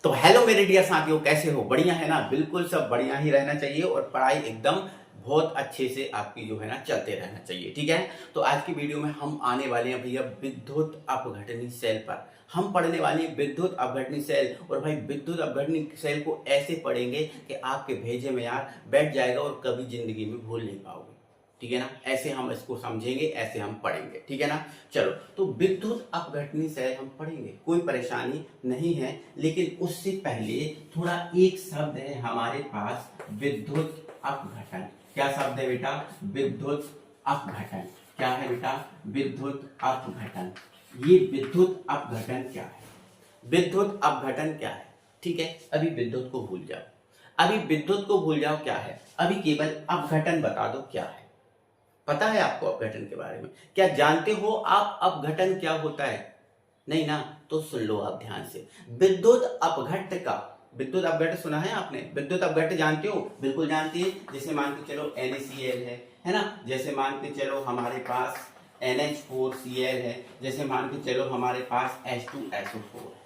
तो हेलो मेरे डियर साथियों, कैसे हो? बढ़िया है ना? बिल्कुल सब बढ़िया ही रहना चाहिए और पढ़ाई एकदम बहुत अच्छे से आपकी जो है ना चलते रहना चाहिए। ठीक है, तो आज की वीडियो में हम आने वाले हैं भैया विद्युत अपघटनी सेल पर। हम पढ़ने वाले हैं विद्युत अपघटनी सेल। और भाई विद्युत अपघटनी सेल को ऐसे पढ़ेंगे कि आपके भेजे में यार बैठ जाएगा और कभी जिंदगी में भूल नहीं पाओगे। ठीक है ना? ऐसे हम इसको समझेंगे, ऐसे हम पढ़ेंगे। ठीक है ना? चलो, तो विद्युत अपघटनी सेल हम पढ़ेंगे, कोई परेशानी नहीं है। लेकिन उससे पहले थोड़ा एक शब्द है हमारे पास, विद्युत अपघटन। क्या शब्द है बेटा? विद्युत अपघटन। क्या है बेटा? विद्युत अपघटन। ये विद्युत अपघटन क्या है? विद्युत अपघटन क्या है? ठीक है, अभी विद्युत को भूल जाओ, अभी विद्युत को भूल जाओ। क्या है? अभी केवल अपघटन बता दो क्या है। पता है आपको अपघटन के बारे में? क्या जानते हो आप अपघटन क्या होता है? नहीं ना? तो सुन लो आप ध्यान से। विद्युत अपघट्ट का, विद्युत अपघट्ट सुना है आपने? विद्युत अपघट्ट जानते हो? बिल्कुल जानती है। जैसे मान के चलो NaCl है ना? जैसे मान के चलो हमारे पास NH4Cl है। जैसे मान के चलो हमारे पास H2SO4 है।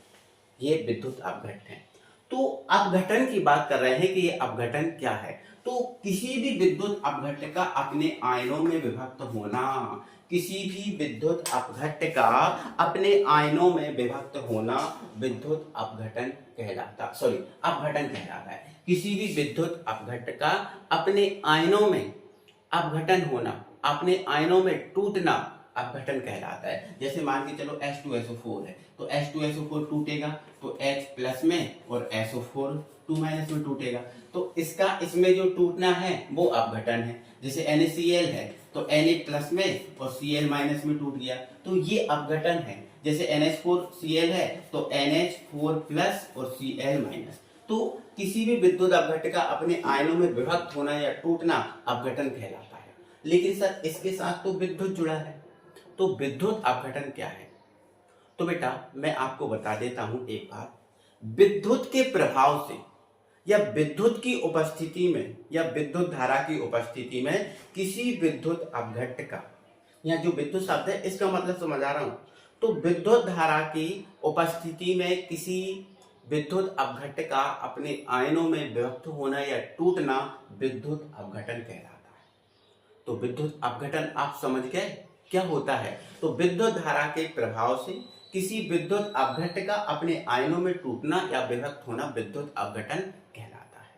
ये विद्युत अपघट्ट है। तो अपघटन की बात कर रहे हैं कि ये अपघटन क्या है। तो किसी भी विद्युत अपघट्ट का अपने आयनों में विभक्त होना, किसी भी विद्युत अपघट्ट का अपने आयनों में विभक्त होना विद्युत अपघटन कहलाता, अपघटन कहलाता है। किसी भी विद्युत अपघट्ट का अपने आयनों में अपघटन होना, अपने आयनों में टूटना अपघटन कहलाता है। जैसे मान के चलो H2SO4 है, तो H2SO4 टूटेगा तो H प्लस में और SO4 2 माइनस में टूटेगा। तो इसका इसमें जो टूटना है वो अपघटन है। जैसे NaCl है तो Na प्लस में और Cl माइनस में टूट गया, तो ये अपघटन है। जैसे NH4Cl है तो NH4 प्लस और Cl माइनस। तो किसी भी विद्युत अपघट्ट का अपने आयनों में विभक्त होना या टूटना अपघटन कहलाता है। लेकिन सर इसके साथ तो विद्युत जुड़ा है, तो विद्युत अपघटन क्या है? तो बेटा मैं आपको बता देता हूं एक बात। विद्युत के प्रभाव से या विद्युत की उपस्थिति में या विद्युत धारा की उपस्थिति में किसी विद्युत अपघट्ट का, या जो विद्युत शब्द है इसका मतलब समझा रहा हूं, तो विद्युत धारा की उपस्थिति में किसी विद्युत अपघट्ट का अपने आयनों में विभक्त होना या टूटना विद्युत अपघटन कहलाता है। तो विद्युत अपघटन आप समझ गए क्या होता है? तो विद्युत धारा के प्रभाव से किसी विद्युत अपघट्ट का अपने आयनों में टूटना या विभक्त होना विद्युत अपघटन कहलाता है।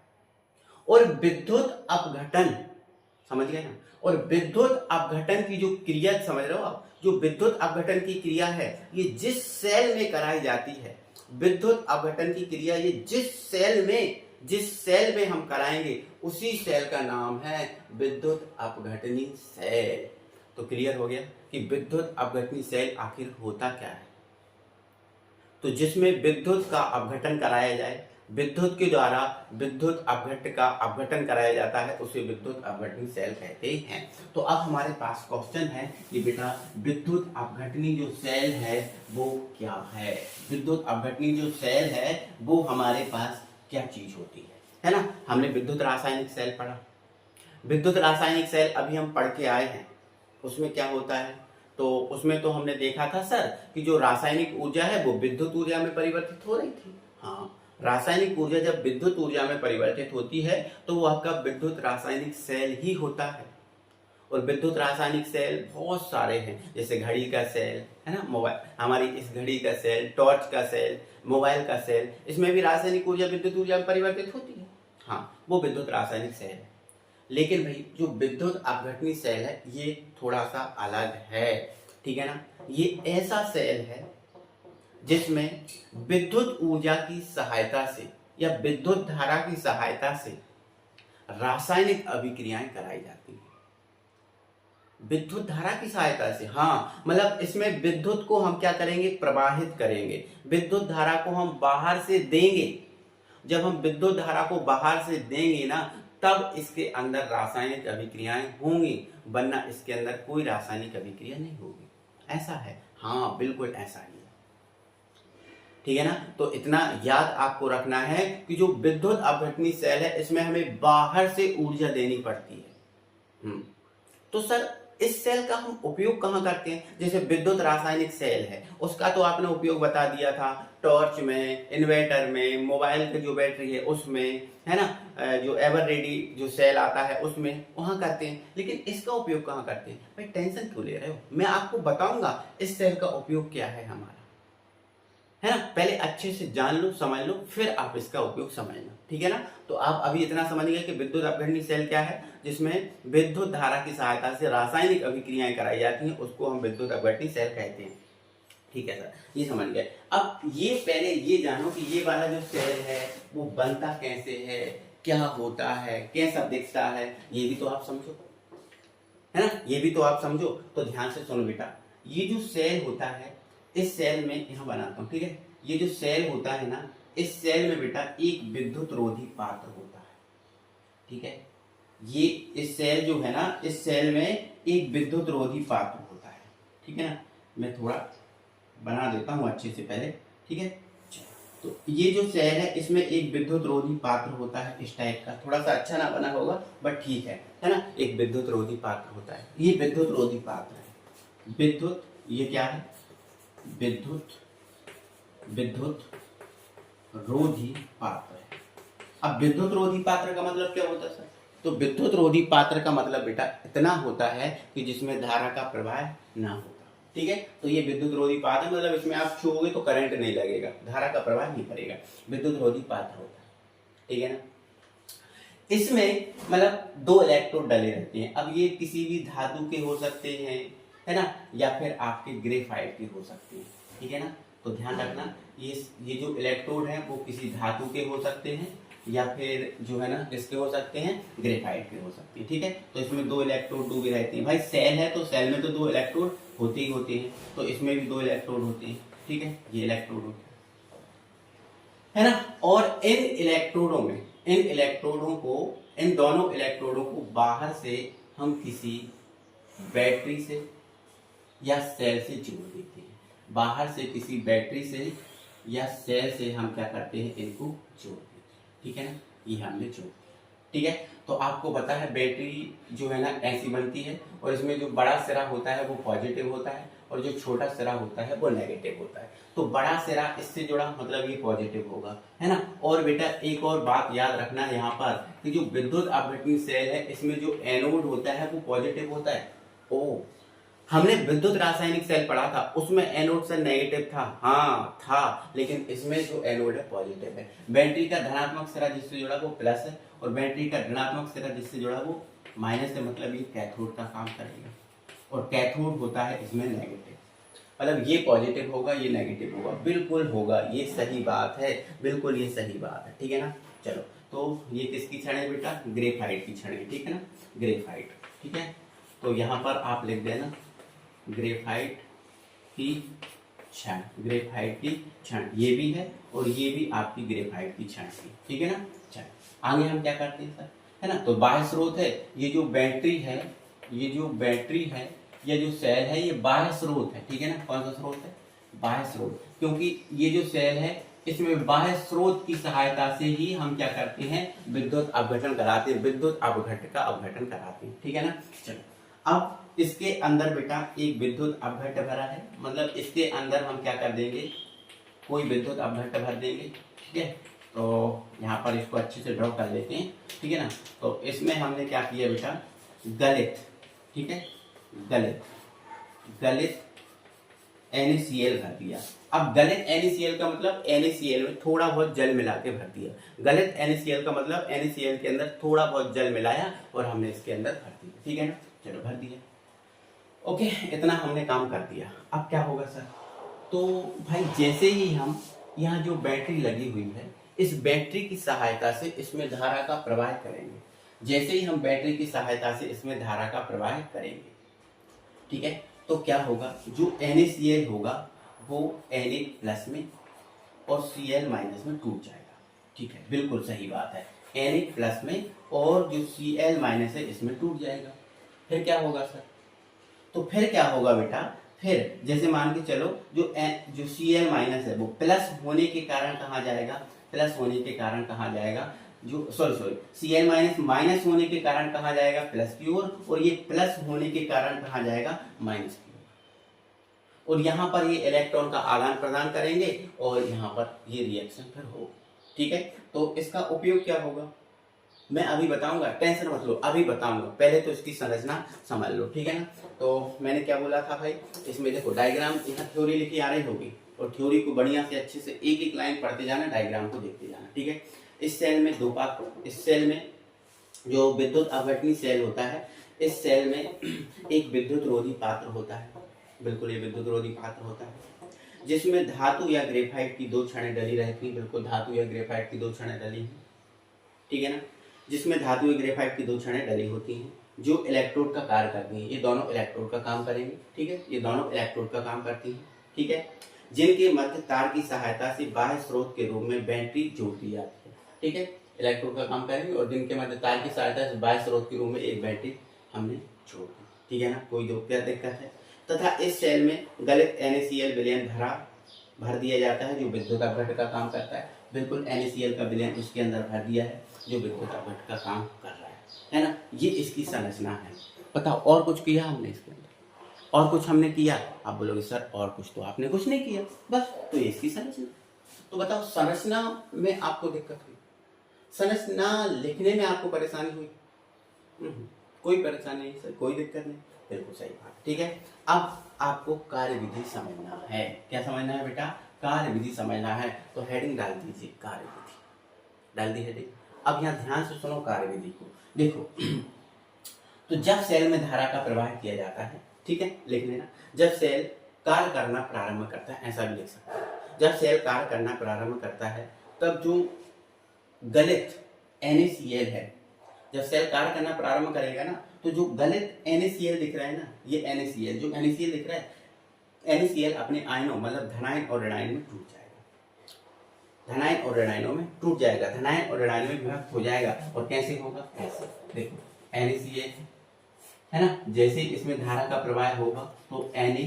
और विद्युत अपघटन समझ गए ना? और विद्युत अपघटन की जो क्रिया समझ रहे हो आप? जो विद्युत अपघटन की क्रिया है ये जिस सेल में कराई जाती है, विद्युत अपघटन की क्रिया ये जिस सेल में हम कराएंगे उसी सेल का नाम है विद्युत अपघटनी सेल। तो क्लियर हो गया कि विद्युत अपघटनी सेल आखिर होता क्या है। तो जिसमें विद्युत का अपघटन कराया जाए, विद्युत के द्वारा विद्युत अपघट्ट का अपघटन कराया जाता है, उसे विद्युत अपघटनी सेल कहते हैं। तो अब हमारे पास क्वेश्चन है कि बेटा विद्युत अपघटनी जो सेल है वो क्या है? विद्युत अपघटनी जो सेल है वो हमारे पास क्या चीज होती है ना? हमने विद्युत रासायनिक सेल पढ़ा। विद्युत रासायनिक सेल अभी हम पढ़ के आए हैं। उसमें क्या होता है? तो उसमें तो हमने देखा था सर कि जो रासायनिक ऊर्जा है वो विद्युत ऊर्जा में परिवर्तित हो रही थी। हाँ, रासायनिक ऊर्जा जब विद्युत ऊर्जा में परिवर्तित होती है तो वो आपका विद्युत रासायनिक सेल ही होता है। और विद्युत रासायनिक सेल बहुत सारे हैं, जैसे घड़ी का सेल है ना, मोबाइल, हमारी इस घड़ी का सेल, टॉर्च का सेल, मोबाइल का सेल, इसमें भी रासायनिक ऊर्जा विद्युत ऊर्जा में परिवर्तित होती है। हाँ, वो विद्युत रासायनिक सेल है। लेकिन भाई जो विद्युत अपघटनी सेल है ये थोड़ा सा अलग है। ठीक है ना? ये ऐसा सेल है जिसमें विद्युत ऊर्जा की सहायता से या विद्युत धारा की सहायता से रासायनिक अभिक्रियाएं कराई जाती हैं। विद्युत धारा की सहायता से, हाँ, मतलब इसमें विद्युत को हम क्या करेंगे? प्रवाहित करेंगे। विद्युत धारा को हम बाहर से देंगे। जब हम विद्युत धारा को बाहर से देंगे ना, तब इसके अंदर रासायनिक अभिक्रियाएं होंगी, वरना इसके अंदर कोई रासायनिक अभिक्रिया नहीं होगी। ऐसा है, हाँ बिल्कुल ऐसा ही है। ठीक है ना? तो इतना याद आपको रखना है कि जो विद्युत अपघटनी सेल है इसमें हमें बाहर से ऊर्जा देनी पड़ती है। तो सर इस सेल का हम उपयोग कहाँ करते हैं? जैसे विद्युत रासायनिक सेल है, उसका तो आपने उपयोग बता दिया था, टॉर्च में, इन्वर्टर में, मोबाइल की जो बैटरी है उसमें, है ना, जो एवर रेडी जो सेल आता है उसमें, वहां करते हैं। लेकिन इसका उपयोग कहाँ करते हैं? भाई टेंशन क्यों ले रहे हो, मैं आपको बताऊंगा इस सेल का उपयोग क्या है हमारा, है ना। पहले अच्छे से जान लो, समझ लो, फिर आप इसका उपयोग समझना, ठीक है ना। तो आप अभी इतना समझ गए कि विद्युत अपघटनी सेल क्या है, जिसमें विद्युत धारा की सहायता से रासायनिक अभिक्रियाएं कराई जाती हैं, उसको हम विद्युत अपघटनी सेल कहते हैं। ठीक है सर, ये समझ गए। अब ये पहले ये जानो कि ये वाला जो सेल है वो बनता कैसे है, क्या होता है, कैसा दिखता है, ये भी तो आप समझो, है ना, ये भी तो आप समझो। तो ध्यान से सुनो बेटा, ये जो सेल होता है, इस सेल में यहां बनाता हूं, ठीक है, ये जो सेल होता है ना, इस सेल में बेटा एक विद्युत रोधी पात्र होता है, ठीक है। ये इस सेल जो है ना, इस सेल में एक विद्युत रोधी पात्र होता है, ठीक है ना। मैं थोड़ा बना देता हूं अच्छे से पहले, ठीक है। तो ये जो सेल है इसमें एक विद्युत रोधी पात्र होता है, इस टाइप का, थोड़ा सा अच्छा ना बना होगा बट ठीक है ना। एक विद्युत रोधी पात्र होता है, ये विद्युत रोधी पात्र है। विद्युत, ये क्या है? विद्युत विद्युत रोधी पात्र है। अब विद्युत रोधी पात्र का मतलब क्या होता है सर? तो विद्युत रोधी पात्र का मतलब बेटा इतना होता है कि जिसमें धारा का प्रवाह ना होता, ठीक है। तो ये विद्युत रोधी पात्र मतलब इसमें आप छुओगे तो करंट नहीं लगेगा, धारा का प्रवाह नहीं करेगा, विद्युत रोधी पात्र होता है, ठीक है ना। इसमें मतलब दो इलेक्ट्रोड डले रहते हैं। अब ये किसी भी धातु के हो सकते हैं, है ना, या फिर आपके ग्रेफाइट के हो सकते हैं, ठीक है ना। तो ध्यान रखना, ये जो इलेक्ट्रोड है वो किसी धातु के हो सकते हैं या फिर जो है ना किसके हो सकते हैं, ग्रेफाइट के हो सकते हैं, ठीक है। तो इसमें दो इलेक्ट्रोड डूबे रहते हैं। भाई सेल है तो सेल में तो दो इलेक्ट्रोड होते ही होते हैं, तो इसमें भी दो इलेक्ट्रोड होते हैं, ठीक है, ये इलेक्ट्रोड होते हैं, है ना। और इन दोनों इलेक्ट्रोडों को बाहर से हम किसी बैटरी से या सेल से जोड़ देते हैं। बाहर से किसी बैटरी से या सेल से हम क्या करते हैं, इनको जोड़ देते हैं, ठीक है ना। ये हमने जोड़ दिया, ठीक है। तो आपको पता है बैटरी जो है ना ऐसी बनती है, और इसमें जो बड़ा सिरा होता है वो पॉजिटिव होता है और जो छोटा सिरा होता है वो नेगेटिव होता है। तो बड़ा सिरा इससे जुड़ा मतलब ये पॉजिटिव होगा, है ना। और बेटा एक और बात याद रखना यहाँ पर कि जो विद्युत अपघटनी सेल है इसमें जो एनोड होता है वो पॉजिटिव होता है। ओ, हमने विद्युत रासायनिक सेल पढ़ा था, उसमें एनोड से नेगेटिव था, हाँ था, लेकिन इसमें जो एनोड है पॉजिटिव है। बैटरी का धनात्मक सिरा जिससे जुड़ा वो प्लस है और बैटरी का ऋणात्मक सिरा जिससे जुड़ा वो माइनस है, मतलब ये कैथोड का काम करेगा। और कैथोड होता है इसमें नेगेटिव, मतलब ये पॉजिटिव होगा ये नेगेटिव होगा, बिल्कुल होगा, ये सही बात है, बिल्कुल ये सही बात है, ठीक है ना। चलो, तो ये किसकी छड़ है बेटा? ग्रेफाइट की छड़ है, ठीक है ना, ग्रेफाइट, ठीक है। तो यहाँ पर आप लिख देना ग्रेफाइट की छड़, ग्रेफाइट की छड़ ये भी है और ये भी आपकी ग्रेफाइट की छड़ है, ठीक है ना। चल आगे हम क्या करते हैं सर, है ना। तो बाह्य स्रोत है, ये जो बैटरी है, ये जो बैटरी है या जो सेल है ये बाह्य स्रोत है, ठीक है ना। कौन सा स्रोत है? बाह्य स्रोत, क्योंकि ये जो सेल है इसमें बाह्य स्रोत की सहायता से ही हम क्या करते हैं, विद्युत अपघटन कराते हैं, विद्युत अपघटन का अपघटन कराते हैं, ठीक है ना। चलो, अब इसके अंदर बेटा एक विद्युत अपघट्ट भरा है, मतलब इसके अंदर हम क्या कर देंगे, कोई विद्युत अपघट्ट भर देंगे, ठीक है। तो यहाँ पर इसको अच्छे से ड्रॉ कर लेते हैं, ठीक है ना। तो इसमें हमने क्या किया बेटा, गलित, ठीक है, गलित NaCl भर दिया। अब गलित NaCl का मतलब NaCl में थोड़ा बहुत जल मिला के भर दिया। गलित NaCl का मतलब NaCl के अंदर थोड़ा बहुत जल मिलाया और हमने इसके अंदर भर दिया, ठीक है ना। चलो भर दिया, ओके, इतना हमने काम कर दिया। अब क्या होगा सर? तो भाई जैसे ही हम यहाँ जो बैटरी लगी हुई है इस बैटरी की सहायता से इसमें धारा का प्रवाह करेंगे। जैसे ही हम बैटरी की सहायता से इसमें धारा का प्रवाह करेंगे, ठीक है, तो क्या होगा, जो NaCl होगा वो Na प्लस में और Cl माइनस में टूट जाएगा, ठीक है, बिल्कुल सही बात है। Na प्लस में और जो Cl माइनस है इसमें टूट जाएगा। फिर क्या होगा सर? तो फिर क्या होगा बेटा, फिर जैसे मान के चलो जो Cl माइनस है वो प्लस होने के कारण कहाँ जाएगा, प्लस होने के कारण कहाँ जाएगा, जो सॉरी Cl माइनस माइनस होने के कारण कहा जाएगा प्लस की ओर, और ये प्लस होने के कारण कहा जाएगा माइनस की ओर। और यहाँ पर ये इलेक्ट्रॉन का आदान प्रदान करेंगे और यहाँ पर ये रिएक्शन फिर होगा। ठीक है, तो इसका उपयोग क्या होगा मैं अभी बताऊंगा, टेंशन मत लो, अभी बताऊंगा, पहले तो इसकी संरचना समझ लो। ठीक है ना, तो मैंने क्या बोला था भाई, इसमें देखो डायग्राम, यहाँ थ्योरी लिखी आ रही होगी और थ्योरी को बढ़िया से अच्छे से एक एक लाइन पढ़ते जाना, डायग्राम को देखते जाना। ठीक है, इस सेल में दो पात्र, इस सेल में जो विद्युत अपघटनी सेल होता है, इस सेल में एक विद्युत रोधी पात्र होता है, बिल्कुल ये विद्युत रोधी पात्र होता है, जिसमें धातु या ग्रेफाइट की दो छड़ें डली रहती हैं, बिल्कुल धातु या ग्रेफाइट की दो छड़ें डली हैं। ठीक है ना, जिसमें धातु या ग्रेफाइट की दो छड़ें डली होती हैं जो इलेक्ट्रोड का कार्य करती हैं। ये दोनों इलेक्ट्रोड का काम करेंगे। ठीक है, ये दोनों इलेक्ट्रोड का काम करती हैं। ठीक है, जिनके मध्य तार की सहायता से बाह्य स्रोत के रूप में बैटरी जोड़ दी जाती है। ठीक है, इलेक्ट्रोड का काम करेंगे और जिनके मध्य तार की सहायता से बाह्य स्रोत के रूप में एक बैटरी हमने जोड़ दी। ठीक है ना, कोई दो क्या दिक्कत है। तथा इस सेल में गलित NaCl विलयन भर दिया जाता है जो विद्युत अपघटन का काम करता है। बिल्कुल NaCl का विलयन उसके अंदर भर दिया है जो विद्युत अपघटन का काम कर रहा है ना। ये इसकी संरचना है। बताओ और कुछ किया हमने इसके अंदर, और कुछ हमने किया? आप बोलोगे सर और कुछ तो आपने कुछ नहीं किया, बस तो ये इसकी संरचना। तो बताओ संरचना में आपको दिक्कत हुई, संरचना लिखने में आपको परेशानी हुई? कोई परेशानी नहीं सर, कोई दिक्कत नहीं, बिल्कुल सही बात। ठीक है, अब आपको कार्यविधि समझना है। क्या समझना है बेटा? कार्यविधि समझना है। तो हेडिंग डाल दीजिए, कार्यविधि डाल दी हेडिंग। अब यहाँ ध्यान से सुनो कार्यविधि को। देखो तो जब सेल में धारा का प्रवाह किया जाता है, ठीक है, लिख लेना, जब सेल कार्य करना प्रारंभ करता है, ऐसा भी लिख सकते हैं। जब सेल कार्य करना प्रारंभ करता है तब जो गलित NaCl है, जब सेल कार्य करना प्रारंभ करेगा ना, तो जो गलित NaCl दिख रहा है ना, ये NaCl, जो NaCl दिख रहा है, NaCl अपने आयनों मतलब धनायन और ऋणायन में टूट जाएगा, धनायन और ऋणायनों में टूट जाएगा, धनायन और ऋणायन में विभक्त हो जाएगा। और कैसे होगा? ऐसे देखो NaCl है ना, जैसे इसमें धारा का प्रवाह होगा तो Na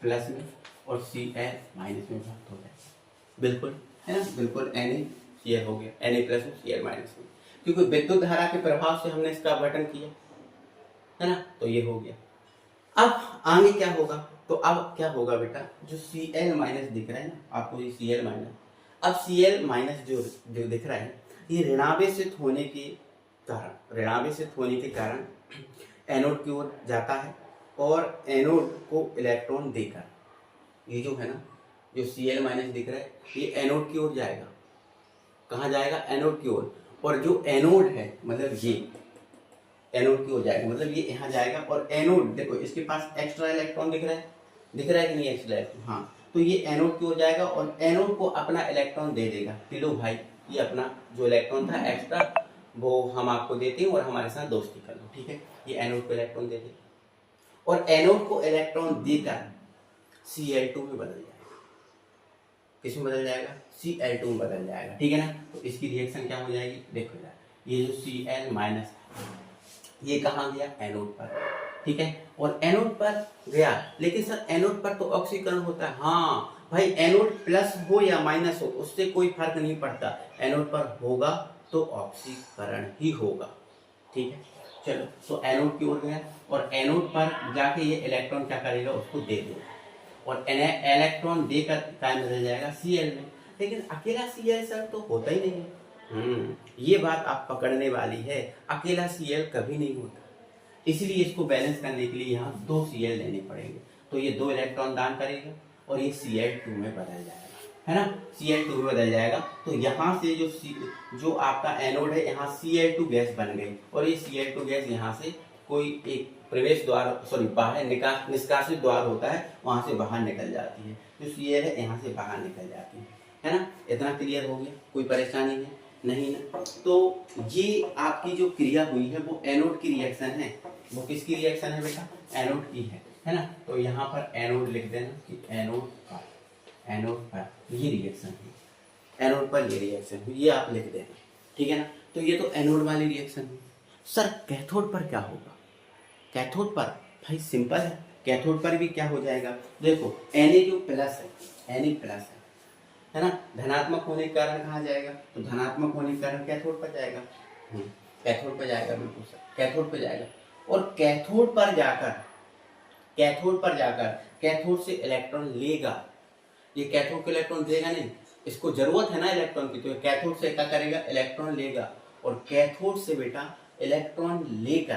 प्लस में और Cl माइनस में विभक्त हो जाएगा। बिल्कुल है ना, बिल्कुल NaCl हो गया, Na प्लस में Cl माइनस में, क्योंकि विद्युत धारा के प्रभाव से हमने इसका अपघटन किया है ना, तो ये हो गया। अब आगे क्या होगा? तो अब क्या होगा बेटा, जो Cl माइनस दिख रहा है ना आपको, ये Cl माइनस, अब Cl माइनस जो दिख रहा है, ये ऋणावेशित होने के कारण, ऋणावेशित होने के कारण एनोड की ओर जाता है और एनोड को इलेक्ट्रॉन देकर, ये जो है ना, जो Cl माइनस दिख रहा है, ये एनोड की ओर जाएगा। कहाँ जाएगा? एनोड की ओर। और जो एनोड है मतलब ये एनोड की ओर जाएगा, मतलब ये यहाँ जाएगा। और एनोड देखो इसके पास एक्स्ट्रा इलेक्ट्रॉन दिख रहा है, दिख रहा है कि नहीं एक्स्ट्रा इलेक्ट्रॉन? हाँ, तो ये एनोड की ओर जाएगा और एनोड को अपना इलेक्ट्रॉन दे देगा कि लो भाई, ये अपना जो इलेक्ट्रॉन था एक्स्ट्रा वो हम आपको देते हैं और हमारे साथ दोस्ती कर लो। ठीक है, ये एनोड को इलेक्ट्रॉन दे देगा और एनोड को इलेक्ट्रॉन देकर Cl2 में बदल जाएगा। किस में बदल जाएगा? Cl2 में बदल जाएगा। ठीक है ना, तो इसकी रिएक्शन क्या हो जाएगी? देखो यार, ये जो Cl माइनस ये कहाँ गया? एनोड पर। ठीक है, और एनोड पर गया, लेकिन सर एनोड पर तो ऑक्सीकरण होता है। हाँ भाई, एनोड प्लस हो या माइनस हो उससे कोई फर्क नहीं पड़ता, एनोड पर होगा तो ऑक्सीकरण ही होगा। ठीक है, चलो, तो एनोड की ओर गया और एनोड पर जाके ये इलेक्ट्रॉन क्या करेगा? उसको दे देगा और इलेक्ट्रॉन देकर क्या बदल जाएगा? Cl में। लेकिन अकेला Cl सर तो होता ही नहीं है। ये बात आप पकड़ने वाली है, अकेला Cl कभी नहीं होता, इसलिए इसको बैलेंस करने के लिए यहाँ 2 Cl लेने पड़ेंगे। तो ये 2 इलेक्ट्रॉन दान करेगा और ये Cl2 में बदल जाएगा, है ना, Cl2 में बदल जाएगा। तो यहाँ से जो आपका एनोड है, यहाँ Cl2 गैस बन गई और ये Cl2 गैस यहाँ से कोई एक प्रवेश द्वार, सॉरी बाहर निष्कासित द्वार होता है, वहां से बाहर निकल जाती है। जो Cl है यहाँ से बाहर निकल जाती है ना। इतना क्लियर हो गया? कोई परेशानी है? नहीं ना। तो ये आपकी जो क्रिया हुई है वो एनोड की रिएक्शन है। वो किसकी रिएक्शन है बेटा? एनोड की है ना। तो यहाँ पर एनोड लिख देना कि एनोड पर ये रिएक्शन है, एनोड पर ये रिएक्शन हुई, ये आप लिख देना। ठीक है ना, तो ये तो एनोड वाली रिएक्शन है। सर कैथोड पर क्या होगा? कैथोड पर भाई सिंपल है, कैथोड पर भी क्या हो जाएगा? देखो Na जो प्लस है, Na प्लस है, है ना। धनात्मक होने के कारण कहाँ जाएगा, तो धनात्मक होने के कारण कैथोड पर जाएगा। कैथोड पर जाएगा, बिल्कुल सर, कैथोड पर जाएगा। और कैथोड पर जाकर कैथोड से इलेक्ट्रॉन लेगा। ये कैथोड को इलेक्ट्रॉन देगा नहीं, इसको जरूरत है ना इलेक्ट्रॉन की, तो कैथोड से क्या करेगा, इलेक्ट्रॉन लेगा। और कैथोड से बेटा इलेक्ट्रॉन लेकर,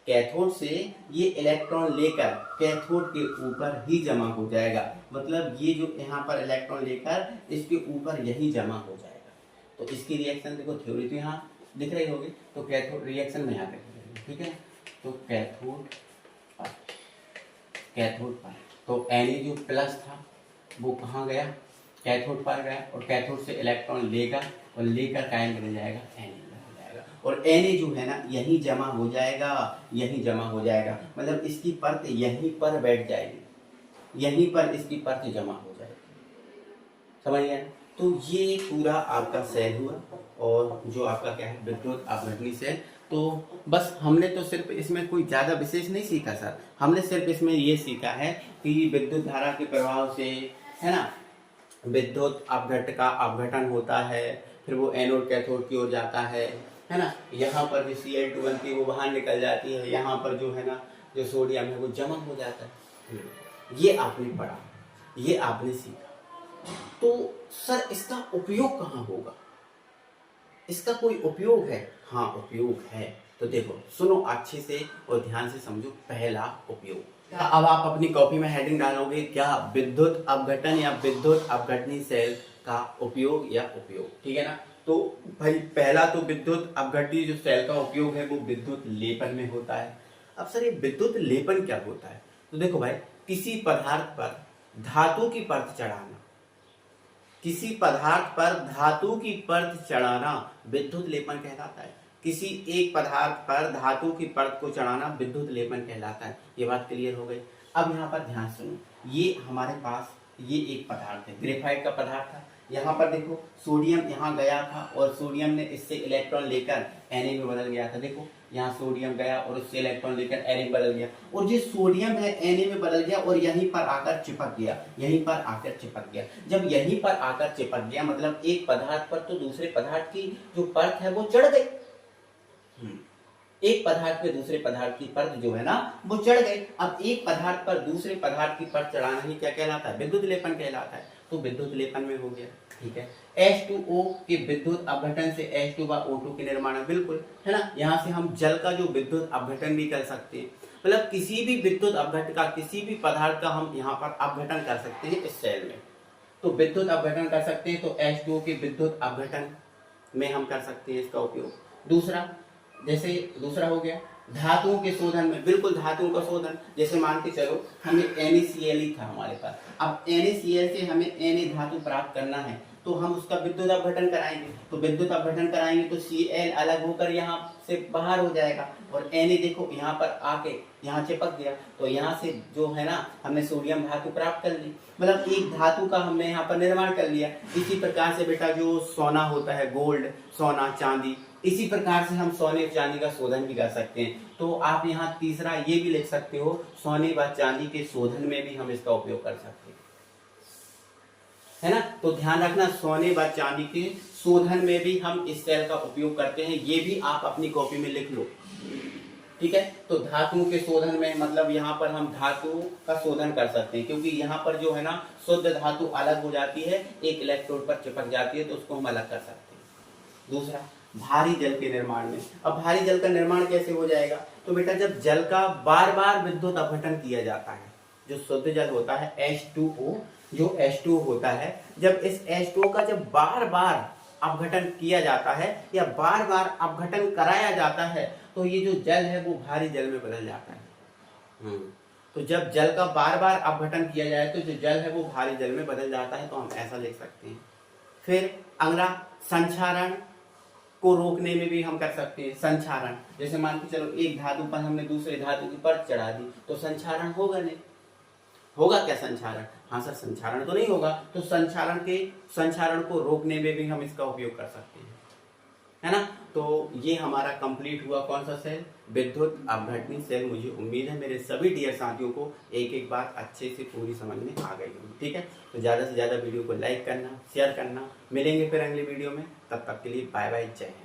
कैथोड से ये इलेक्ट्रॉन लेकर कैथोड के ऊपर ही जमा हो जाएगा। मतलब ये जो यहाँ पर इलेक्ट्रॉन लेकर इसके ऊपर यही जमा हो जाएगा। तो इसकी रिएक्शन देखो, थ्योरी तो यहाँ दिख रही होगी, तो कैथोड रिएक्शन में यहाँ पे, ठीक है। तो कैथोड पर तो Na जो प्लस था वो कहाँ गया, कैथोड पर गया, और कैथोड से इलेक्ट्रॉन लेगा और लेकर कायन बन जाएगा Na, और Na जो है ना यहीं जमा हो जाएगा, मतलब इसकी परत यहीं पर बैठ जाएगी, यहीं पर इसकी परत जमा हो जाएगी, समझ गया। तो ये पूरा आपका सेल हुआ, और जो आपका क्या है, विद्युत अपघटनी सेल। तो बस हमने तो सिर्फ इसमें कोई ज़्यादा विशेष नहीं सीखा सर, हमने सिर्फ इसमें ये सीखा है कि विद्युत धारा के प्रभाव से, है ना, विद्युत अपघट का अपघटन होता है, फिर वो एनोड कैथोड की ओर जाता है ना। यहाँ पर जो Cl2 बनती है वो बाहर निकल जाती है, यहाँ पर जो है ना जो सोडियम है वो जमा हो जाता है। ये आपने पढ़ा, ये आपने सीखा। तो सर इसका उपयोग कहाँ होगा, इसका कोई उपयोग है? हाँ उपयोग है। तो देखो सुनो अच्छे से और ध्यान से समझो। पहला उपयोग, अब आप अपनी कॉपी में हेडिंग डालोगे क्या, विद्युत अपघटन या विद्युत अपघटनी सेल का उपयोग या उपयोग, ठीक है ना। तो भाई पहला तो विद्युत अपघटनी जो सेल का उपयोग है वो विद्युत लेपन में होता है। अब सर ये विद्युत लेपन क्या होता है, तो देखो भाई किसी पदार्थ पर धातु की परत चढ़ाना, किसी पदार्थ पर धातु की परत चढ़ाना विद्युत लेपन कहलाता है। किसी एक पदार्थ पर धातु की परत को चढ़ाना विद्युत लेपन कहलाता है। ये बात क्लियर हो गई। अब यहाँ पर ध्यान सुनो, ये हमारे पास ये एक पदार्थ है, ग्रेफाइट का पदार्थ था। यहाँ पर देखो सोडियम यहाँ गया था और सोडियम ने इससे इलेक्ट्रॉन लेकर Na में बदल गया था। देखो यहाँ सोडियम गया और उससे इलेक्ट्रॉन लेकर Na में बदल गया, और जो सोडियम है Na में बदल गया और यहीं पर आकर चिपक गया, जब यहीं पर आकर चिपक गया मतलब एक पदार्थ पर तो दूसरे पदार्थ की जो परत है वो चढ़ गई। एक पदार्थ पे दूसरे पदार्थ की परत जो है ना वो चढ़ गई। अब एक पदार्थ पर दूसरे पदार्थ की परत चढ़ाना ही क्या कहलाता है, विद्युत लेपन कहलाता है। तो विद्युत लेपन में हो गया, ठीक है। H2O के विद्युत अपघटन से H2O2 के निर्माण है, बिल्कुल, है ना। यहाँ से हम जल का जो विद्युत अपघटन भी कर सकते हैं, मतलब किसी भी विद्युत अपघटन का, किसी भी पदार्थ का हम यहाँ पर अपघटन कर सकते हैं इस सेल में। तो विद्युत अपघटन कर सकते हैं, तो H2O के विद्युत अपघटन में हम कर सकते हैं इसका उपयोग। दूसरा, जैसे दूसरा हो गया धातुओं के शोधन में, बिल्कुल धातुओं का शोधन। जैसे मान के चलो हमें NaCl ही था हमारे पास, अब NaCl से हमें Na धातु प्राप्त करना है तो हम उसका विद्युत अपघटन कराएंगे। तो विद्युत अपघटन कराएंगे तो Cl अलग होकर यहाँ से बाहर हो जाएगा, और Na देखो यहाँ पर आके यहाँ चिपक गया, तो यहाँ से जो है ना हमने सोडियम धातु प्राप्त कर ली, मतलब एक धातु का हमने यहाँ पर निर्माण कर लिया। इसी प्रकार से बेटा जो सोना होता है, गोल्ड, सोना, चांदी, इसी प्रकार से हम सोने चांदी का शोधन भी कर सकते हैं। तो आप यहाँ तीसरा ये भी लिख सकते हो, सोने व चांदी के शोधन में भी हम इसका उपयोग कर सकते हैं, है ना। तो ध्यान रखना, सोने व चांदी के शोधन में भी हम इस सेल का उपयोग करते हैं, ये भी आप अपनी कॉपी में लिख लो, ठीक है। तो धातुओं के शोधन में मतलब यहाँ पर हम धातु का शोधन कर सकते हैं, क्योंकि यहाँ पर जो है ना शुद्ध धातु अलग हो जाती है, एक इलेक्ट्रोड पर चिपक जाती है, तो उसको हम अलग कर सकते हैं। दूसरा, भारी जल के निर्माण में। अब भारी जल का निर्माण कैसे हो जाएगा, तो बेटा जब जल का बार बार विद्युत अपघटन किया जाता है, जो शुद्ध जल होता है H2O, जो H2O होता है, जब इस H2O का जब बार बार अपघटन किया जाता है या बार बार अपघटन कराया जाता है, तो ये जो जल है वो भारी जल में बदल जाता है। तो जब जल का बार बार अपघटन किया जाए तो जो जल है वो भारी जल में बदल जाता है, तो हम ऐसा लिख सकते हैं। फिर अगला, संक्षारण को रोकने में भी हम कर सकते हैं। संक्षारण, जैसे मान के चलो एक धातु पर हमने दूसरे धातु की परत चढ़ा दी, तो संक्षारण होगा नहीं, होगा क्या संक्षारण? हाँ सर, संक्षारण तो नहीं होगा। तो संक्षारण को रोकने में भी हम इसका उपयोग कर सकते हैं। है ना। तो ये हमारा कंप्लीट हुआ कौन सा सेल, विद्युत अपघटनी सेल। मुझे उम्मीद है मेरे सभी डियर साथियों को एक एक बात अच्छे से पूरी समझ में आ गई होगी। ठीक है, तो ज़्यादा से ज़्यादा वीडियो को लाइक करना, शेयर करना। मिलेंगे फिर अगले वीडियो में, तब तक के लिए बाय बाय, जय हिंद।